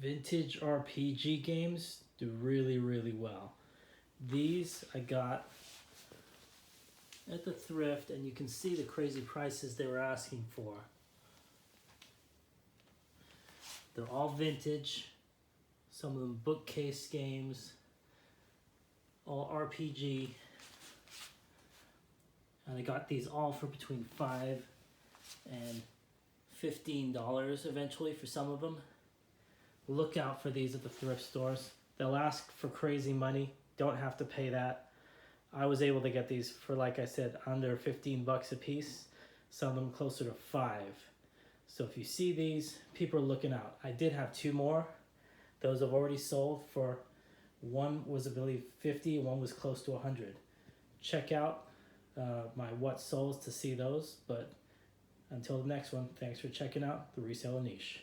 Vintage RPG games do really, really well. These I got at the thrift, and you can see the crazy prices they were asking for. They're all vintage, some of them bookcase games, all RPG. And I got these all for between $5 and $15 eventually for some of them. Look out for these at the thrift stores. They'll ask for crazy money. Don't have to pay that. I was able to get these for, like I said, under 15 bucks a piece. Some of them closer to 5. So if you see these, people are looking out. I did have 2 more. Those have already sold for, one was I believe 50, one was close to 100. Check out my what solds to see those. But until the next one, thanks for checking out the Reseller Niche.